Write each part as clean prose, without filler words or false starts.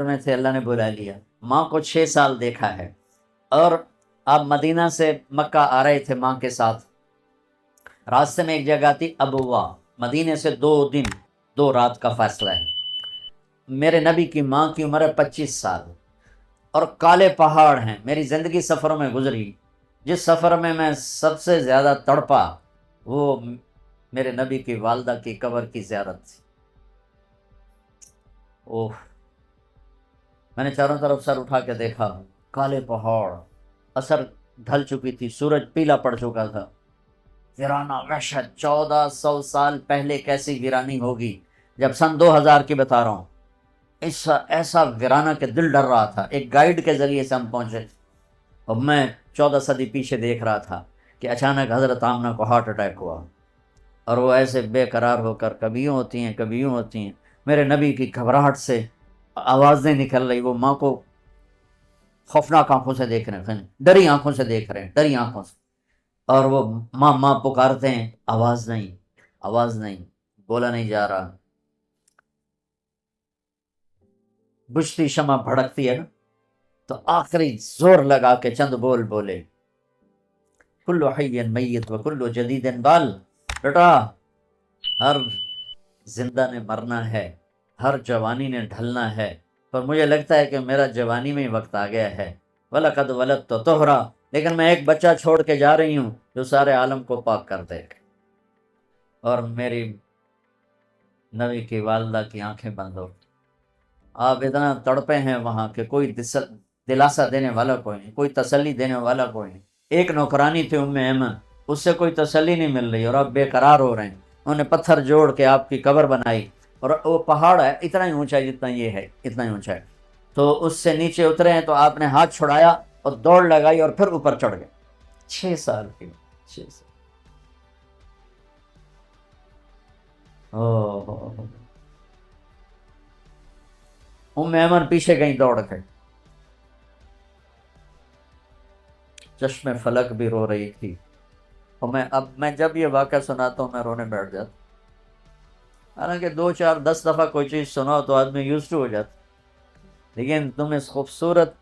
میں تھے اللہ نے بلا لیا. ماں کو 6 سال دیکھا ہے. اور آپ مدینہ سے مکہ آ رہے تھے ماں کے ساتھ. راستے میں ایک جگہ تھی ابوا، مدینے سے 2 دن 2 رات کا فاصلہ ہے. میرے نبی کی ماں کی عمر ہے 25 سال اور کالے پہاڑ ہیں. میری زندگی سفروں میں گزری، جس سفر میں سب سے زیادہ تڑپا وہ میرے نبی کی والدہ کی قبر کی زیارت تھی. اوہ، میں نے چاروں طرف سر اٹھا کے دیکھا، کالے پہاڑ، اثر ڈھل چکی تھی، سورج پیلا پڑ چکا تھا. ویرانہ وحشت. 1400 سال پہلے کیسی ویرانی ہوگی، جب سن 2000 کی بتا رہا ہوں. ایسا ویرانہ کہ دل ڈر رہا تھا. ایک گائیڈ کے ذریعے سے ہم پہنچے اور میں 14 صدی پیچھے دیکھ رہا تھا کہ اچانک حضرت آمنہ کو ہارٹ اٹیک ہوا اور وہ ایسے بے قرار ہو کر کبھی یوں ہوتی ہیں کبھی یوں ہوتی ہیں. میرے نبی کی گھبراہٹ سے آوازیں نکل رہی. وہ ماں کو خوفناک آنکھوں سے دیکھ رہے ہیں، ڈری آنکھوں سے دیکھ رہے ہیں، ڈری آنکھوں سے. اور وہ ماں ماں پکارتے ہیں، آواز نہیں، آواز نہیں، بولا نہیں جا رہا. بجھتی شمع بھڑکتی ہے نا، تو آخری زور لگا کے چند بول بولے، کل حی میت و کل جدید بال. بیٹا، ہر زندہ نے مرنا ہے، ہر جوانی نے ڈھلنا ہے، پر مجھے لگتا ہے کہ میرا جوانی میں ہی وقت آ گیا ہے. وَلَقَدْ وَلَدْتُ طُهْرًا، لیکن میں ایک بچہ چھوڑ کے جا رہی ہوں جو سارے عالم کو پاک کر دے. اور میری نبی کی والدہ کی آنکھیں بند ہو. آپ اتنا تڑپے ہیں وہاں کہ کوئی دلاسا دینے والا کوئی نہیں، کوئی تسلی دینے والا کوئی نہیں. ایک نوکرانی تھی ام ایمن، اس سے کوئی تسلی نہیں مل رہی اور آپ بے قرار ہو رہے ہیں. انہوں نے پتھر جوڑ کے آپ کی قبر بنائی اور وہ پہاڑ ہے اتنا ہی اونچا ہے جتنا یہ ہے، اتنا ہی اونچا ہے. تو اس سے نیچے اترے ہیں تو آپ نے ہاتھ چھڑایا اور دوڑ لگائی اور پھر اوپر چڑھ گئے. 6 سال کی 6 سال. ام ایمن پیچھے کہیں دوڑ گئے. چشم فلک بھی رو رہی تھی. اور میں جب یہ واقعہ سناتا ہوں میں رونے بیٹھ جاتا. حالانکہ 2 4 10 دفعہ کوئی چیز سناؤ تو آدمی یوزڈ ہو جاتا، لیکن تم اس خوبصورت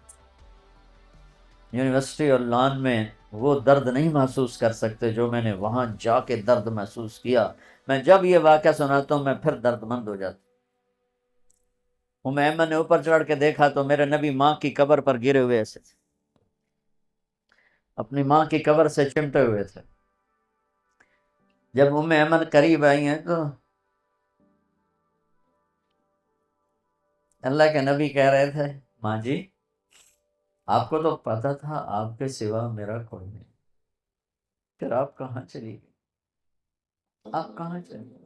یونیورسٹی اور لان میں وہ درد نہیں محسوس کر سکتے جو میں نے وہاں جا کے درد محسوس کیا. میں جب یہ واقعہ سناتا ہوں میں پھر درد مند ہو جاتا. ام ایمن نے اوپر چڑھ کے دیکھا تو میرے نبی ماں کی قبر پر گرے ہوئے ایسے تھے، اپنی ماں کی قبر سے چمٹے ہوئے تھے. جب ام ایمن قریب آئی ہیں تو اللہ کے نبی کہہ رہے تھے، ماں جی آپ کو تو پتا تھا آپ کے سوا میرا کوئی نہیں، پھر آپ کہاں چلی گئی؟ آپ کہاں چلی گئی؟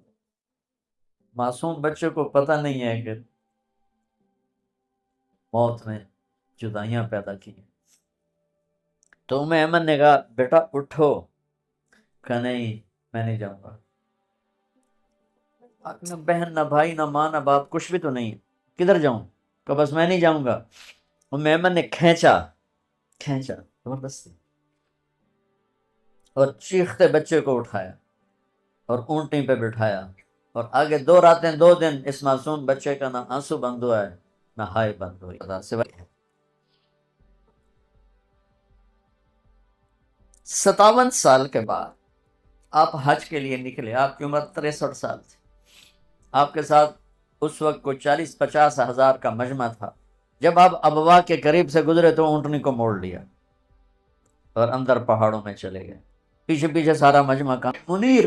معصوم بچے کو پتہ نہیں ہے کہ موت میں جدائیاں پیدا کی. تو ام ایمن نے کہا بیٹا اٹھو. کہ نہیں میں نہیں جاؤں گا. نہ بہن نہ بھائی نہ ماں نہ باپ کچھ بھی تو نہیں، کدھر جاؤں؟ کہ بس میں نہیں جاؤں گا. ام ایمن نے کھینچا زبردستی اور چیختے بچے کو اٹھایا اور اونٹی پہ بٹھایا اور آگے 2 راتیں 2 دن اس معصوم بچے کا نہ آنسو بند ہوا ہے نہ ہائے بند ہوئی. 57 سال کے بعد آپ حج کے لیے نکلے. آپ کی عمر 63 سال تھی. آپ کے ساتھ اس وقت کوئی 40-50 ہزار کا مجمع تھا. جب آپ ابوا کے قریب سے گزرے تو اونٹنی کو موڑ لیا اور اندر پہاڑوں میں چلے گئے. پیچھے پیچھے سارا مجمع کا منیر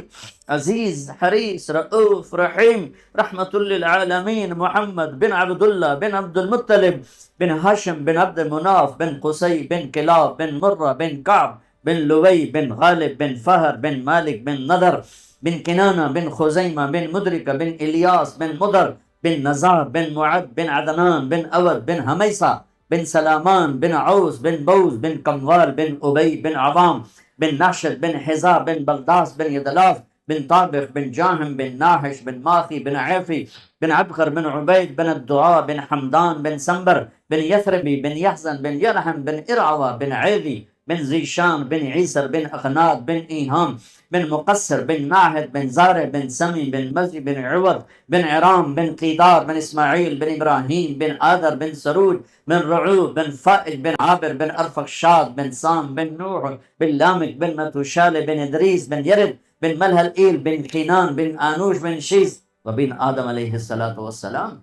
عزیز حریص رؤوف رحیم رحمت للعالمین محمد بن عبداللہ بن عبد المطلب بن ہاشم بن عبد مناف بن قصی بن کلاب بن مرہ بن کعب بن لوی بن غالب بن فہر بن مالک بن نضر بن کنانہ بن خزیمہ بن مدرکہ بن الیاس بن مدر بن نزار بن معد بن عدنان بن اود بن حمیسہ بن سلامان بن عوس بن بوز بن کموال بن ابی بن عوام بن ناشد بن حزا بن بلداس بن یدلاف بن طابق بن جاہم بن ناحش بن ماخی بن عیفی بن عبقر بن عبید بن الدعاء بن حمدان بن سنبر بن یثربی بن یحزن بن یلحم بن ارعوہ بن عیدی بن ذیشان بن عیسر بن اخنات بن ایہام بن مقصر بن ناحد بن زارع بن سمی بن مزی بن عور بن عرام بن قیدار بن اسماعیل بن ابراہیم بن آدر بن سروج بن رعو بن فائج بن عابر بن ارفخشاد بن سام بن نوح بن لامک بن متوشال بن ادریس بن یرد بن ملحل ایل بن قینان بن آنوش بن شیس وبن آدم علیہ السلام.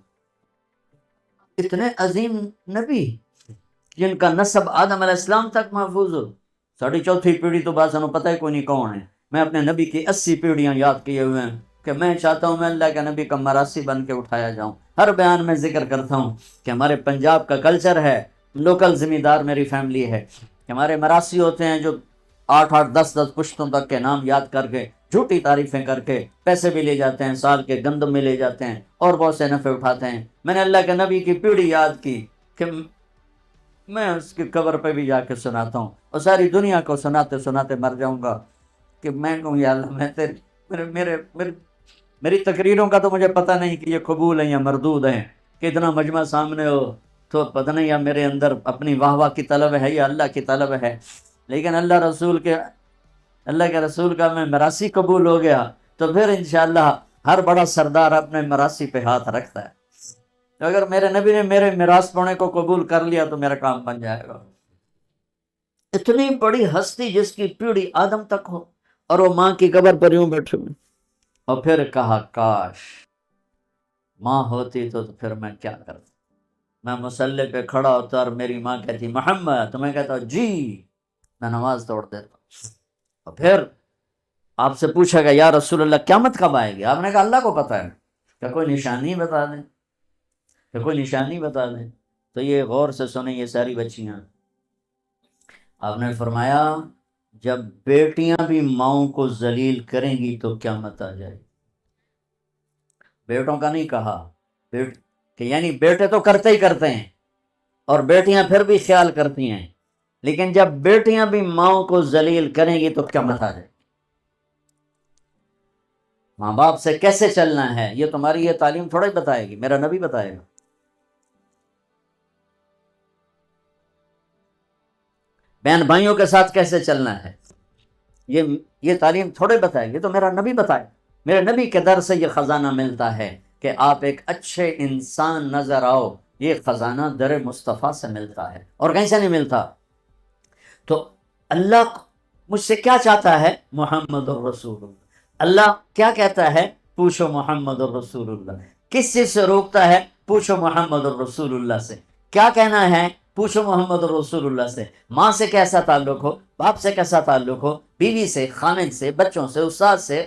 اتنے عظیم نبی جن کا نسب آدم علیہ السلام تک محفوظ ہو. ساڑھی چوتھی پیڑھی تو بات سنو پتہ ہے کوئی نہیں کون ہے. میں اپنے نبی کی 80 پیڑھیاں یاد کیے ہوئے ہیں کہ میں چاہتا ہوں میں اللہ کے نبی کا مراسی بن کے اٹھایا جاؤں. ہر بیان میں ذکر کرتا ہوں کہ ہمارے پنجاب کا کلچر ہے، لوکل زمیندار میری فیملی ہے، کہ ہمارے مراسی ہوتے ہیں جو 8 10 پشتوں تک کے نام یاد کر کے جھوٹی تعریفیں کر کے پیسے بھی لے جاتے ہیں، سال کے گندم میں لے جاتے ہیں اور بہت سے نفع اٹھاتے ہیں. میں نے اللہ کے نبی کی پیڑھی یاد کی کہ میں اس کی قبر پہ بھی جا کے سناتا ہوں اور ساری دنیا کو سناتے سناتے مر جاؤں گا کہ میں کہوں یا اللہ میری تقریروں کا تو مجھے پتہ نہیں کہ یہ قبول ہیں یا مردود ہیں. کہ اتنا مجمع سامنے ہو تو پتہ نہیں یا میرے اندر اپنی واہ واہ کی طلب ہے یا اللہ کی طلب ہے. لیکن اللہ کے رسول کا میں مراسی قبول ہو گیا تو پھر انشاءاللہ ہر بڑا سردار اپنے مراسی پہ ہاتھ رکھتا ہے. تو اگر میرے نبی نے میرے میراث پونے کو قبول کر لیا تو میرا کام بن جائے گا. اتنی بڑی ہستی جس کی پیڑھی آدم تک ہو اور وہ ماں کی قبر پر یوں بیٹھے ہوئے. اور پھر کہا کاش ماں ہوتی تو پھر میں کیا کرتا. میں مصلی پہ کھڑا ہوتا اور میری ماں کہتی محمد، تو میں کہتا جی، میں نماز توڑ دیتا. اور پھر آپ سے پوچھا گیا یا رسول اللہ قیامت کب آئے گی؟ آپ نے کہا اللہ کو پتہ ہے. کہ کوئی نشانی بتا دیں، کہ کوئی نشانی بتا دیں. تو یہ غور سے سنیں یہ ساری بچیاں. آپ نے فرمایا جب بیٹیاں بھی ماؤں کو ذلیل کریں گی تو قیامت آ جائے گی. بیٹوں کا نہیں کہا کہ یعنی بیٹے تو کرتے ہی کرتے ہیں اور بیٹیاں پھر بھی خیال کرتی ہیں، لیکن جب بیٹیاں بھی ماؤں کو ذلیل کریں گی تو قیامت آ جائے گی. ماں باپ سے کیسے چلنا ہے یہ تمہاری یہ تعلیم تھوڑا ہی بتائے گی، میرا نبی بتائے گا. بہن بھائیوں کے ساتھ کیسے چلنا ہے یہ تعلیم تھوڑے بتائے گی، تو میرا نبی بتائے. میرے نبی کے در سے یہ خزانہ ملتا ہے کہ آپ ایک اچھے انسان نظر آؤ. یہ خزانہ در مصطفیٰ سے ملتا ہے اور کہیں سے نہیں ملتا. تو اللہ مجھ سے کیا چاہتا ہے؟ محمد الرسول اللہ. اللہ کیا کہتا ہے؟ پوچھو محمد الرسول اللہ. کس چیز سے روکتا ہے؟ پوچھو محمد الرسول اللہ سے. کیا کہنا ہے؟ پوچھو محمد الرسول اللہ سے. ماں سے کیسا تعلق ہو، باپ سے کیسا تعلق ہو، بیوی سے، خامد سے، بچوں سے، استاد سے،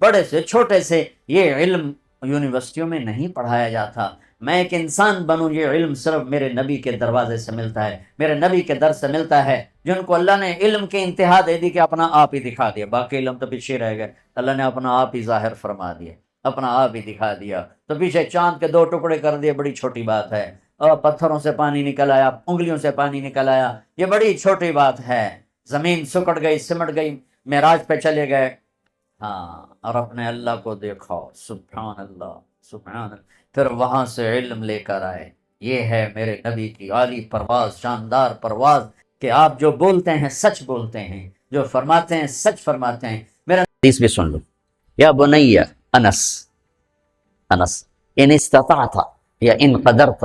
بڑے سے، چھوٹے سے. یہ علم یونیورسٹیوں میں نہیں پڑھایا جاتا. میں ایک انسان بنوں یہ علم صرف میرے نبی کے دروازے سے ملتا ہے، میرے نبی کے در سے ملتا ہے، جن کو اللہ نے علم کی انتہا دے دی کہ اپنا آپ ہی دکھا دیا. باقی علم تو پیچھے رہ گئے، اللہ نے اپنا آپ ہی ظاہر فرما دیا، اپنا آپ ہی دکھا دیا. تو پیچھے چاند کے 2 ٹکڑے کر دیے بڑی چھوٹی بات ہے، اور پتھروں سے پانی نکل آیا، انگلیوں سے پانی نکل آیا، یہ بڑی چھوٹی بات ہے. زمین سکڑ گئی، سمٹ گئی، معراج پہ چلے گئے، ہاں، اور اپنے اللہ کو دیکھو، سبحان اللہ سبحان اللہ. پھر وہاں سے علم لے کر آئے. یہ ہے میرے نبی کی عالی پرواز، شاندار پرواز، کہ آپ جو بولتے ہیں سچ بولتے ہیں، جو فرماتے ہیں سچ فرماتے ہیں. میرا حدیث بھی سن لو. یا بنی انس ان استطعت یا ان قدرت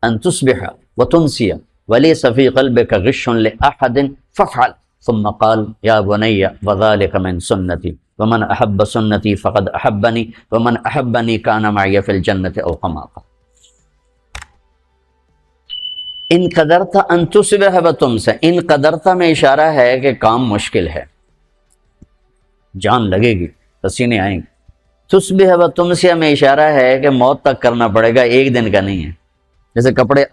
ان تصبح وتنسي وليس في قلبك غش لاحد فافعل. ثم قال یا بنی وذلك من سنتی ومن احب سنتی فقد احبنی ومن احبنی کان معی فی الجنت او کما قال. ان قدرت ان تصبح وتنسى، ان قدرت میں اشارہ ہے کہ کام مشکل ہے، جان لگے گی، پسینے آئیں گے. تصبح وتنسى میں اشارہ ہے کہ موت تک کرنا پڑے گا، ایک دن کا نہیں ہے. جیسے کپڑے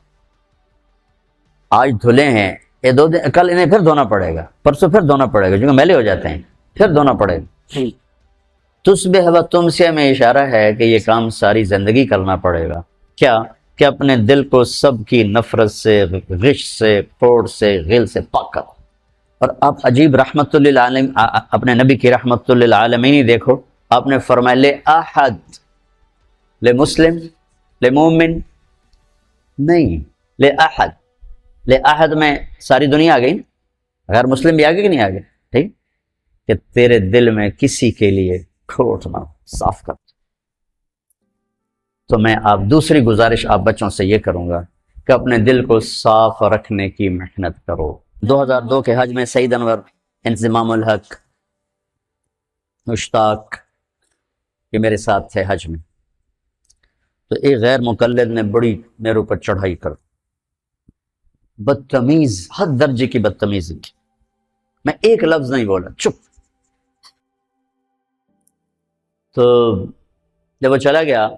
آج دھلے ہیں، یہ 2 دن، کل انہیں پھر دھونا پڑے گا، پرسوں پھر دھونا پڑے گا، کیونکہ میلے ہو جاتے ہیں، پھر دھونا پڑے گا. تصبح وتنسى میں اشارہ ہے کہ یہ کام ساری زندگی کرنا پڑے گا. کیا؟ کہ اپنے دل کو سب کی نفرت سے، غش سے، کوڑ سے، غل سے پاک کر. اور آپ عجیب رحمت للعالمین، اپنے نبی کی رحمت للعالمین ہی دیکھو. آپ نے فرمایا لے احد، لے مسلم، لے مومن نہیں، لے احد. لے احد میں ساری دنیا آ گئی، غیر مسلم بھی آگے کہ نہیں آگے؟ ٹھیک، کہ تیرے دل میں کسی کے لیے کھوٹ نہ ہو، صاف کر. تو میں آپ دوسری گزارش آپ بچوں سے یہ کروں گا کہ اپنے دل کو صاف رکھنے کی محنت کرو. 2002 کے حج میں سعید انور، انضمام الحق، مشتاق، یہ میرے ساتھ تھے حج میں. تو ایک غیر مقلد نے بڑی میرے اوپر چڑھائی کر، بدتمیز، حد درجے کی بدتمیزی کی. میں ایک لفظ نہیں بولا، چپ. تو جب وہ چلا گیا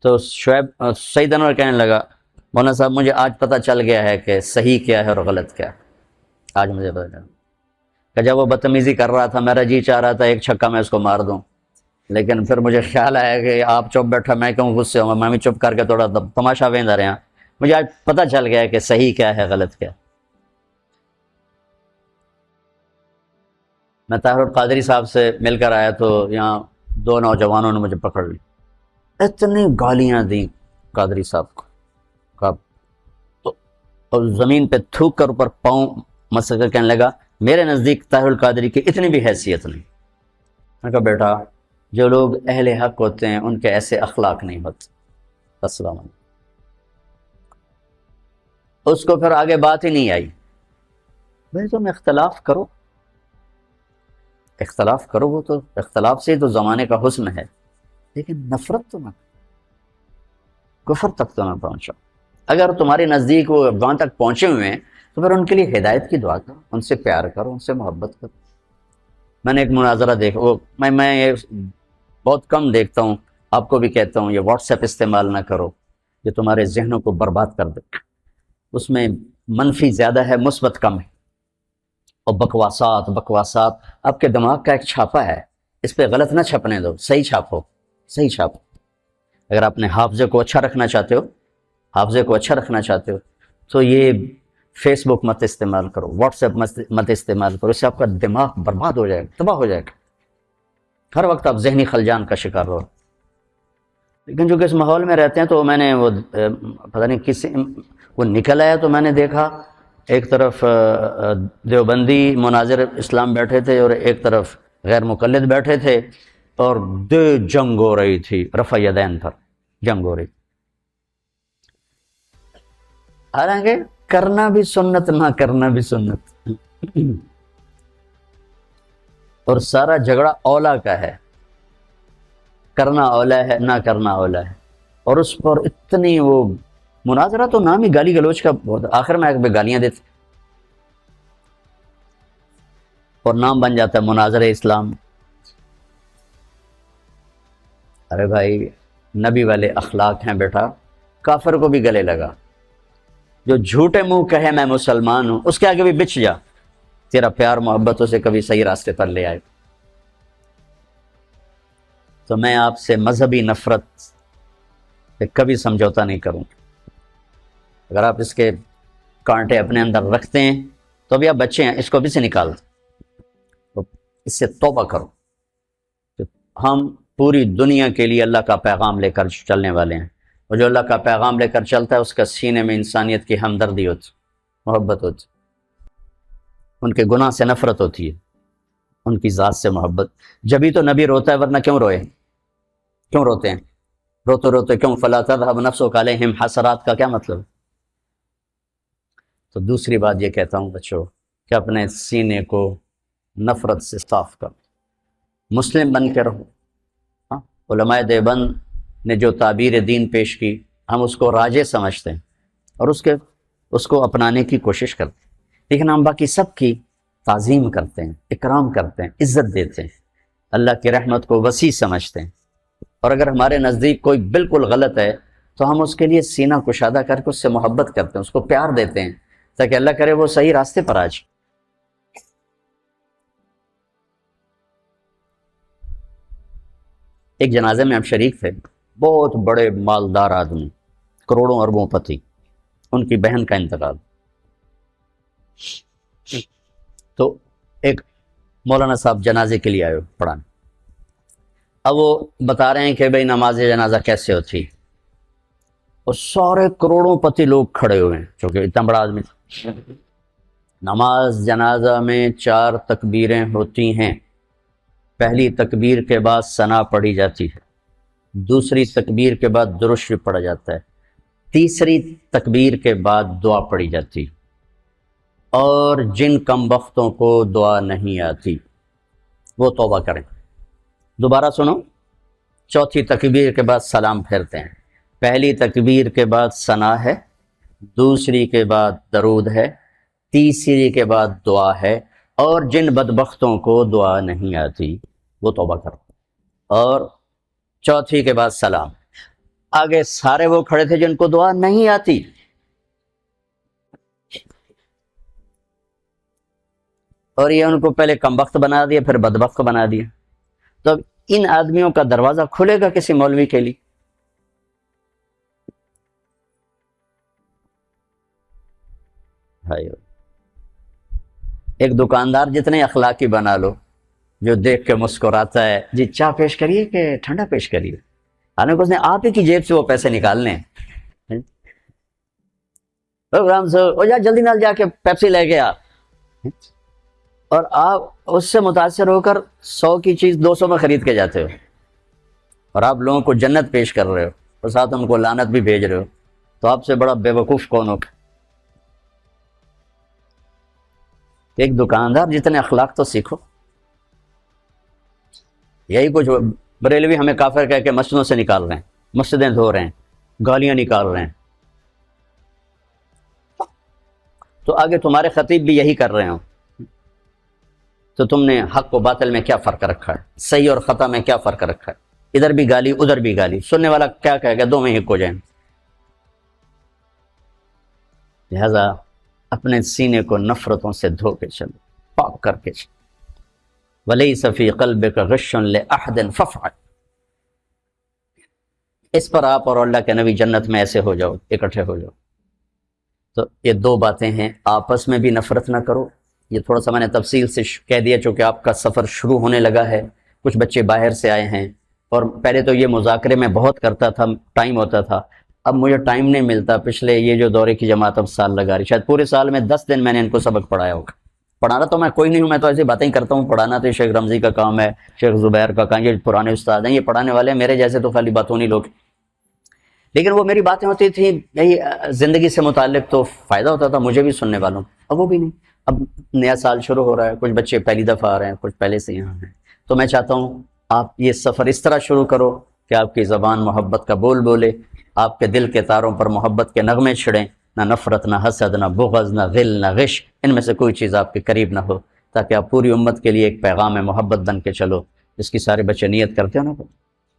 تو سعید انور کہنے لگا، مولانا صاحب مجھے آج پتہ چل گیا ہے کہ صحیح کیا ہے اور غلط کیا ہے. آج مجھے پتہ چلا کہ جب وہ بدتمیزی کر رہا تھا میرا جی چاہ رہا تھا ایک چھکا میں اس کو مار دوں، لیکن پھر مجھے خیال آیا کہ آپ چپ بیٹھا، میں کیوں غصے ہوں گا، میں بھی چپ کر کے تھوڑا تماشا ویندا رہا. مجھے آج پتہ چل گیا ہے کہ صحیح کیا ہے غلط کیا. میں طاہر القادری صاحب سے مل کر آیا تو یہاں دو نوجوانوں نے مجھے پکڑ لی، اتنی گالیاں دیں قادری صاحب کو، اور زمین پہ تھوک کر اوپر پاؤں مسل کر کہنے لگا میرے نزدیک طاہر القادری کی اتنی بھی حیثیت نہیں. میں کہا بیٹا جو لوگ اہل حق ہوتے ہیں ان کے ایسے اخلاق نہیں ہوتے. السلام علیکم. اس کو پھر آگے بات ہی نہیں آئی. بھائی تم اختلاف کرو، اختلاف کرو، وہ تو اختلاف سے تو زمانے کا حسن ہے، لیکن نفرت تو نہ، کفر تک تو نہ پہنچو. اگر تمہارے نزدیک وہ وہاں تک پہنچے ہوئے ہیں تو پھر ان کے لیے ہدایت کی دعا کرو، ان سے پیار کرو، ان سے محبت کرو. میں نے ایک مناظرہ دیکھا، وہ میں یہ بہت کم دیکھتا ہوں، آپ کو بھی کہتا ہوں یہ واٹس ایپ استعمال نہ کرو، یہ تمہارے ذہنوں کو برباد کر دے. اس میں منفی زیادہ ہے، مثبت کم ہے. اور بکواسات آپ کے دماغ کا ایک چھاپا ہے، اس پہ غلط نہ چھپنے دو، صحیح چھاپو، صحیح چھاپو. اگر آپ نے حافظے کو اچھا رکھنا چاہتے ہو تو یہ فیس بک مت استعمال کرو، واٹس ایپ مت استعمال کرو، اس سے آپ کا دماغ برباد ہو جائے گا، تباہ ہو جائے گا. ہر وقت آپ ذہنی خلجان کا شکار رہو. لیکن جو کہ اس ماحول میں رہتے ہیں تو میں نے وہ پتہ نہیں کس وہ نکل آیا تو میں نے دیکھا ایک طرف دیوبندی مناظر اسلام بیٹھے تھے اور ایک طرف غیر مقلد بیٹھے تھے، اور جنگ ہو رہی تھی، رفع یدین پر جنگ ہو رہی. حالانکہ کرنا بھی سنت، نہ کرنا بھی سنت، اور سارا جھگڑا اولا کا ہے، کرنا اولا ہے، نہ کرنا اولا ہے. اور اس پر اتنی وہ مناظرہ تو نام ہی گالی گلوچ کا بہت، آخر میں ایک گالیاں دیتے اور نام بن جاتا ہے مناظر اسلام. ارے بھائی نبی والے اخلاق ہیں بیٹا، کافر کو بھی گلے لگا. جو جھوٹے منہ کہے میں مسلمان ہوں، اس کے آگے بھی بچ جا، تیرا پیار محبت اسے کبھی صحیح راستے پر لے آئے. تو میں آپ سے مذہبی نفرت سے کبھی سمجھوتا نہیں کروں. اگر آپ اس کے کانٹے اپنے اندر رکھتے ہیں تو ابھی آپ بچے ہیں، اس کو بھی سے نکال دو، اس سے توبہ کرو. ہم پوری دنیا کے لیے اللہ کا پیغام لے کر چلنے والے ہیں، اور جو اللہ کا پیغام لے کر چلتا ہے اس کا سینے میں انسانیت کی ہمدردی ہوتی، محبت ہوتی، ان کے گناہ سے نفرت ہوتی ہے، ان کی ذات سے محبت. جبھی تو نبی روتا ہے، ورنہ کیوں روئے؟ کیوں روتے ہیں؟ روتے روتے کیوں؟ فلا تذهب نفسك علیہم حسرات کا کیا مطلب؟ تو دوسری بات یہ کہتا ہوں بچوں کہ اپنے سینے کو نفرت سے صاف کرو، مسلم بن کے رہو. علماء دیوبند نے جو تعبیر دین پیش کی ہم اس کو راجع سمجھتے ہیں اور اس کو اپنانے کی کوشش کرتے ہیں، لیکن ہم باقی سب کی تعظیم کرتے ہیں، اکرام کرتے ہیں، عزت دیتے ہیں، اللہ کی رحمت کو وسیع سمجھتے ہیں. اور اگر ہمارے نزدیک کوئی بالکل غلط ہے تو ہم اس کے لیے سینہ کشادہ کر کے اس سے محبت کرتے ہیں، اس کو پیار دیتے ہیں، تاکہ اللہ کرے وہ صحیح راستے پر آ جائے. ایک جنازے میں ہم شریک تھے، بہت بڑے مالدار آدمی، کروڑوں اربوں پتی، ان کی بہن کا انتقال. تو ایک مولانا صاحب جنازے کے لیے آئے پڑھانے. اب وہ بتا رہے ہیں کہ بھئی نماز جنازہ کیسے ہوتی، اور سارے کروڑوں پتی لوگ کھڑے ہوئے ہیں چونکہ اتنا بڑا آدمی تھا. نماز جنازہ میں 4 تکبیریں ہوتی ہیں۔ پہلی تکبیر کے بعد ثنا پڑھی جاتی ہے، دوسری تکبیر کے بعد درود شریف پڑھا جاتا ہے، تیسری تکبیر کے بعد دعا پڑھی جاتی، اور جن کم بختوں کو دعا نہیں آتی وہ توبہ کریں۔ دوبارہ سنو، چوتھی تکبیر کے بعد سلام پھیرتے ہیں، پہلی تکبیر کے بعد ثنا ہے، دوسری کے بعد درود ہے، تیسری کے بعد دعا ہے، اور جن بدبختوں کو دعا نہیں آتی وہ توبہ کرو، اور چوتھی کے بعد سلام۔ آگے سارے وہ کھڑے تھے جن کو دعا نہیں آتی، اور یہ ان کو پہلے کم بخت بنا دیا پھر بدبخت بنا دیا۔ تو اب ان آدمیوں کا دروازہ کھلے گا کسی مولوی کے لیے؟ بھائی، ایک دکاندار جتنے اخلاقی بنا لو، جو دیکھ کے مسکراتا ہے، جی چائے پیش کریے کہ ٹھنڈا پیش کریے، حالانکہ اس نے آپ ہی کی جیب سے وہ پیسے نکالنے ہیں۔ رام سے او جا جلدی نال جا کے پیپسی لے کے آ، اور آپ اس سے متاثر ہو کر 100 کی چیز 200 میں خرید کے جاتے ہو، اور آپ لوگوں کو جنت پیش کر رہے ہو اور ساتھ ان کو لعنت بھی بھیج رہے ہو، تو آپ سے بڑا بے وقوف کون ہوگا؟ ایک دکاندار جتنے اخلاق تو سیکھو۔ یہی کچھ بریلوی ہمیں کافر کہہ کے مسجدوں سے نکال رہے ہیں، مسجدیں دھو رہے ہیں، گالیاں نکال رہے ہیں، تو آگے تمہارے خطیب بھی یہی کر رہے ہوں، تو تم نے حق و باطل میں کیا فرق رکھا ہے، صحیح اور خطا میں کیا فرق رکھا ہے؟ ادھر بھی گالی ادھر بھی گالی، سننے والا کیا کہے گا؟ دو میں ہک ہو جائیں۔ لہذا اپنے سینے کو نفرتوں سے دھو کے چلو، پاک کر کے چلو۔ وَلَيْسَ فِي قَلْبِكَ غِشٌّ لِأَحَدٍ فَافْعَلْ۔ اس پر آپ اور اللہ کے نبی جنت میں ایسے ہو جاؤ، اکٹھے ہو جاؤ۔ تو یہ 2 باتیں ہیں، آپس میں بھی نفرت نہ کرو۔ یہ تھوڑا سا میں نے تفصیل سے کہہ دیا، چونکہ آپ کا سفر شروع ہونے لگا ہے، کچھ بچے باہر سے آئے ہیں، اور پہلے تو یہ مذاکرے میں بہت کرتا تھا، ٹائم ہوتا تھا، اب مجھے ٹائم نہیں ملتا۔ پچھلے یہ جو دورے کی جماعت اب سال لگا رہی، شاید پورے سال میں 10 دن میں نے ان کو سبق پڑھایا ہوگا۔ پڑھانا تو میں کوئی نہیں ہوں، میں تو ایسی باتیں ہی کرتا ہوں، پڑھانا تو شیخ رمضی کا کام ہے، شیخ زبیر کا کام، یہ پرانے استاد ہیں، یہ پڑھانے والے ہیں، میرے جیسے تو خالی باتوں نہیں لوگ۔ لیکن وہ میری باتیں ہوتی تھیں یہی زندگی سے متعلق، تو فائدہ ہوتا تھا مجھے بھی، سننے والوں۔ اب وہ بھی نہیں، اب نیا سال شروع ہو رہا ہے، کچھ بچے پہلی دفعہ آ رہے ہیں، کچھ پہلے سے یہاں ہیں، تو میں چاہتا ہوں آپ یہ سفر اس طرح شروع کرو کہ آپ کی زبان محبت کا بول بولے، آپ کے دل کے تاروں پر محبت کے نغمے چھڑیں، نہ نفرت، نہ حسد، نہ بغض، نہ غل، نہ غش، ان میں سے کوئی چیز آپ کے قریب نہ ہو، تاکہ آپ پوری امت کے لیے ایک پیغام محبت بن کے چلو، جس کی سارے بچے نیت کرتے ہو نا،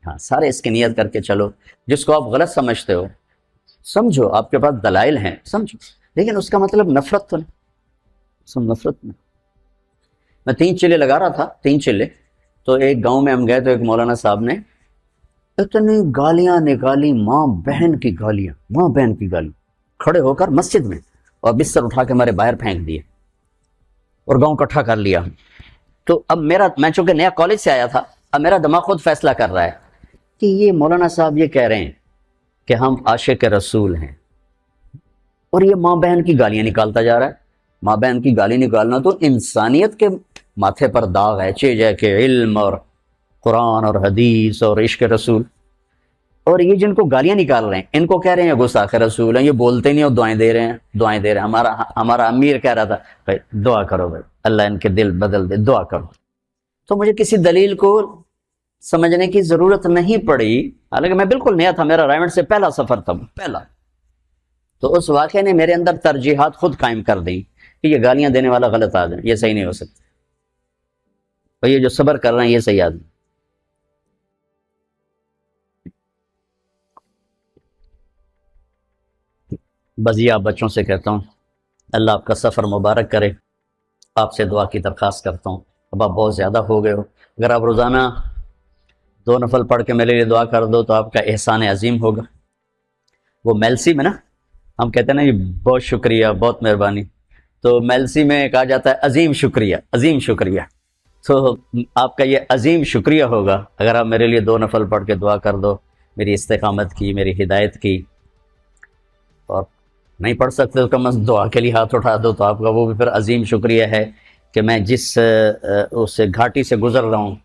ہاں سارے اس کی نیت کر کے چلو۔ جس کو آپ غلط سمجھتے ہو، سمجھو آپ کے پاس دلائل ہیں، سمجھو، لیکن اس کا مطلب نفرت تو نہیں، سم نفرت نہیں۔ میں 3 چلے لگا رہا تھا، 3 چلے، تو ایک گاؤں میں ہم گئے تو ایک مولانا صاحب نے اتنی گالیاں نکالی، ماں بہن کی گالیاں، ماں بہن کی گالی، کھڑے ہو کر مسجد میں، اور بستر اٹھا کے ہمارے باہر پھینک دیے، اور گاؤں اکٹھا کر لیا۔ تو اب میں چونکہ نیا کالج سے آیا تھا، اب میرا دماغ خود فیصلہ کر رہا ہے کہ یہ مولانا صاحب یہ کہہ رہے ہیں کہ ہم عاشق رسول ہیں، اور یہ ماں بہن کی گالیاں نکالتا جا رہا ہے۔ ماں بہن کی گالی نکالنا تو انسانیت کے ماتھے پر داغ ہے، چیزے کہ علم اور قرآن اور حدیث اور عشق رسول، اور یہ جن کو گالیاں نکال رہے ہیں ان کو کہہ رہے ہیں گستاخ رسول ہیں، یہ بولتے نہیں اور دعائیں دے رہے ہیں، دعائیں دے رہے ہیں۔ ہمارا امیر کہہ رہا تھا بھائی دعا کرو، بھائی اللہ ان کے دل بدل دے، دعا کرو۔ تو مجھے کسی دلیل کو سمجھنے کی ضرورت نہیں پڑی، حالانکہ میں بالکل نیا تھا، میرا رائمنڈ سے پہلا سفر تھا، پہلا۔ تو اس واقعے نے میرے اندر ترجیحات خود قائم کر دیں کہ یہ گالیاں دینے والا غلط آدمی، یہ صحیح نہیں ہو سکتا، اور یہ جو صبر کر رہے ہیں یہ صحیح آدمی۔ بزیا بچوں سے کہتا ہوں اللہ آپ کا سفر مبارک کرے، آپ سے دعا کی درخواست کرتا ہوں۔ اب آپ بہت زیادہ ہو گئے ہو، اگر آپ روزانہ 2 نفل پڑھ کے میرے لیے دعا کر دو تو آپ کا احسان عظیم ہوگا۔ وہ میلسی میں نا ہم کہتے ہیں نا یہ بہت شکریہ، بہت مہربانی، تو میلسی میں کہا جاتا ہے عظیم شکریہ، عظیم شکریہ۔ تو آپ کا یہ عظیم شکریہ ہوگا اگر آپ میرے لیے 2 نفل پڑھ کے دعا کر دو، میری استقامت کی، میری ہدایت کی، اور نہیں پڑھ سکتے تو کم از کم دعا کے لیے ہاتھ اٹھا دو، تو آپ کا وہ بھی پھر عظیم شکریہ ہے کہ میں جس اس گھاٹی سے گزر رہا ہوں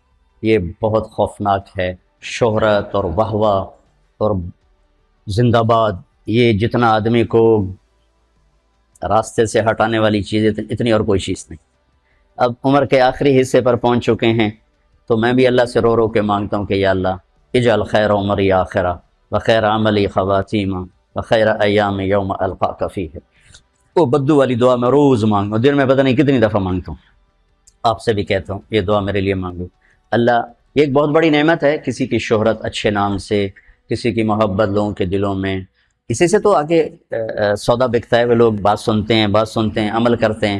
یہ بہت خوفناک ہے، شہرت اور واہ واہ اور زندہ باد، یہ جتنا آدمی کو راستے سے ہٹانے والی چیز اتنی اور کوئی چیز نہیں۔ اب عمر کے آخری حصے پر پہنچ چکے ہیں، تو میں بھی اللہ سے رو رو کے مانگتا ہوں کہ یا اللہ اجعل خیر عمری آخرہ وخیر عملی خواتیمہ وخیر ایام یوم القاک فیہ۔ وہ بدو والی دعا میں روز مانگتا ہوں، دن میں پتہ نہیں کتنی دفعہ مانگتا ہوں، آپ سے بھی کہتا ہوں یہ دعا میرے لیے مانگو۔ اللہ، یہ ایک بہت بڑی نعمت ہے، کسی کی شہرت اچھے نام سے، کسی کی محبت لوگوں کے دلوں میں، اسی سے تو آگے سودا بکتا ہے، وہ لوگ بات سنتے ہیں عمل کرتے ہیں،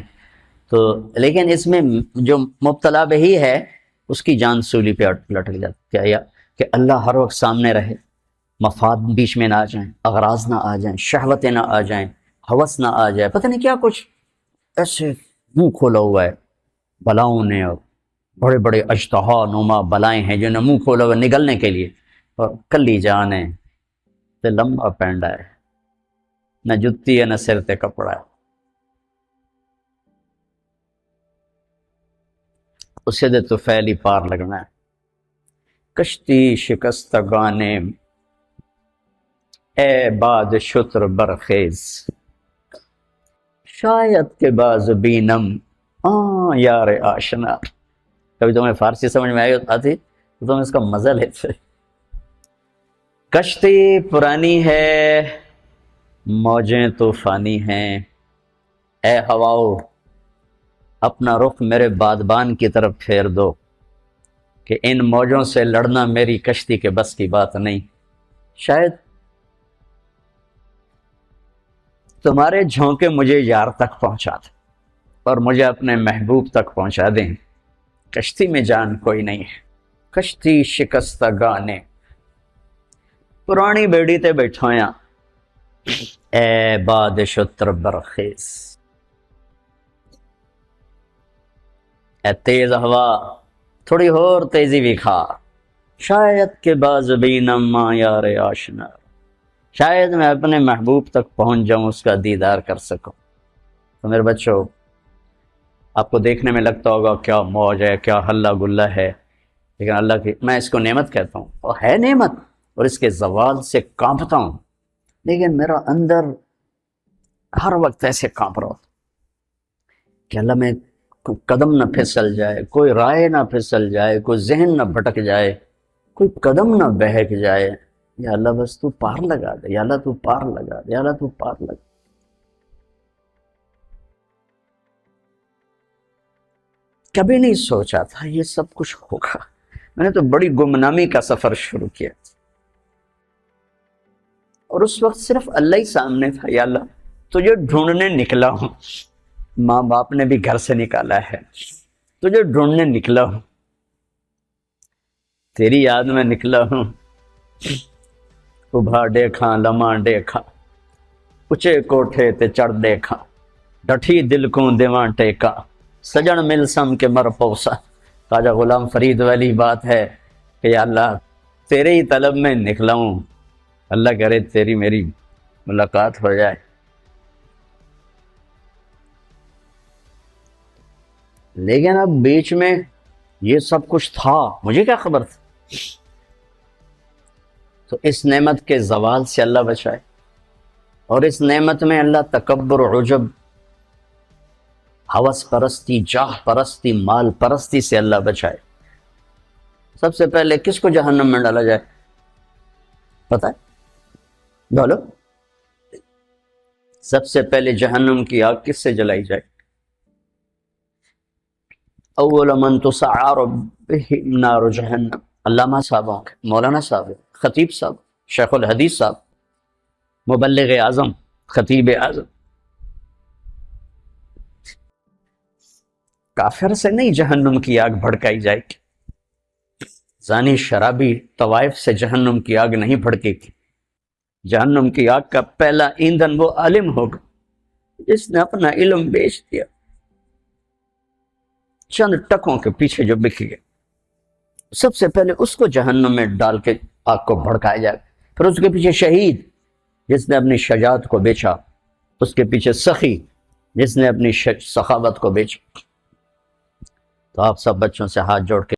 تو لیکن اس میں جو مبتلا بہی ہے اس کی جان سولی پہ لٹک جاتی ہے، کہ اللہ ہر وقت سامنے رہے، مفاد بیچ میں نہ آ جائیں، اغراض نہ آ جائیں، شہوتیں نہ آ جائیں، ہوس نہ آ جائے، پتہ نہیں کیا کچھ ایسے منہ کھولا ہوا ہے بلاؤں نے، اور بڑے بڑے اشتہا نما بلائیں ہیں جنہیں منہ کھولا ہوا نگلنے کے لیے، اور کلی جان ہے تے لمبا پینڈا ہے، نہ جتی ہے نہ سر تے کپڑا ہے، اسے دے تو فیلی پار لگنا ہے۔ کشتی شکستگانے اے باد شتر برخیز، شاید کے باز بینم یار آشنا۔ کبھی تمہیں فارسی سمجھ میں آتی تو تم اس کا مزہ لیتے۔ کشتی پرانی ہے، موجیں طوفانی ہیں، اے ہواؤ اپنا رخ میرے بادبان کی طرف پھیر دو، کہ ان موجوں سے لڑنا میری کشتی کے بس کی بات نہیں، شاید تمہارے جھونکے مجھے یار تک پہنچا دیں اور مجھے اپنے محبوب تک پہنچا دیں، کشتی میں جان کوئی نہیں ہے۔ کشتی شکستہ گانے پرانی بیڑی تے بیٹھویاں، اے باد شتر برخیز، اے تیز ہوا تھوڑی اور تیزی بھی کھا، شاید کے باز بینم یار آشنا، شاید میں اپنے محبوب تک پہنچ جاؤں، اس کا دیدار کر سکوں۔ تو میرے بچوں، آپ کو دیکھنے میں لگتا ہوگا کیا موج ہے، کیا ہلا گلا ہے، لیکن اللہ کی، میں اس کو نعمت کہتا ہوں، اور ہے نعمت، اور اس کے زوال سے کانپتا ہوں، لیکن میرا اندر ہر وقت ایسے کانپ رہا ہوتا کہ اللہ میں کوئی قدم نہ پھسل جائے، کوئی رائے نہ پھسل جائے، کوئی ذہن نہ بھٹک جائے، کوئی قدم نہ بہک جائے، یا اللہ بس تو پار لگا دے، یا اللہ تو پار لگا دے، یا اللہ تو پار لگا دے۔ کبھی نہیں سوچا تھا یہ سب کچھ ہوگا، میں نے تو بڑی گمنامی کا سفر شروع کیا، اور اس وقت صرف اللہ ہی سامنے تھا، یا اللہ تجھے ڈھونڈنے نکلا ہوں، ماں باپ نے بھی گھر سے نکالا ہے، تجھے ڈھونڈنے نکلا ہوں، تیری یاد میں نکلا ہوں، ابھا دیکھاں لمحہ دیکھاں، اچے کوٹھے تے چڑھ دیکھاں، ڈٹھی دل کو دیواں ٹیکا، سجن مل سم کے مر پوسا۔ خواجہ غلام فرید والی بات ہے کہ یا اللہ تیرے ہی طلب میں نکلا ہوں، اللہ کرے تیری میری ملاقات ہو جائے۔ لیکن اب بیچ میں یہ سب کچھ تھا، مجھے کیا خبر تھی؟ تو اس نعمت کے زوال سے اللہ بچائے، اور اس نعمت میں اللہ تکبر، عجب، ہوس پرستی، جاہ پرستی، مال پرستی سے اللہ بچائے۔ سب سے پہلے کس کو جہنم میں ڈالا جائے پتہ ہے؟ بولو، سب سے پہلے جہنم کی آگ کس سے جلائی جائے؟ اول من تسعر بہ نار جہنم، علامہ صاحب، مولانا صاحب، خطیب صاحب، شیخ الحدیث صاحب، مبلغ اعظم، خطیب اعظم۔ کافر سے نہیں جہنم کی آگ بھڑکائی جائے گی، زانی شرابی طوائف سے جہنم کی آگ نہیں بھڑکے گی۔ جہنم کی آگ کا پہلا ایندھن وہ عالم ہوگا جس نے اپنا علم بیچ دیا، چند ٹکوں کے پیچھے جو بک گیا، سب سے پہلے اس کو جہنم میں ڈال کے آگ کو بھڑکایا جائے، پھر اس کے پیچھے شہید جس نے اپنی شجاعت کو بیچا، اس کے پیچھے سخی جس نے اپنی سخاوت کو بیچا. تو آپ سب بچوں سے ہاتھ جوڑ کے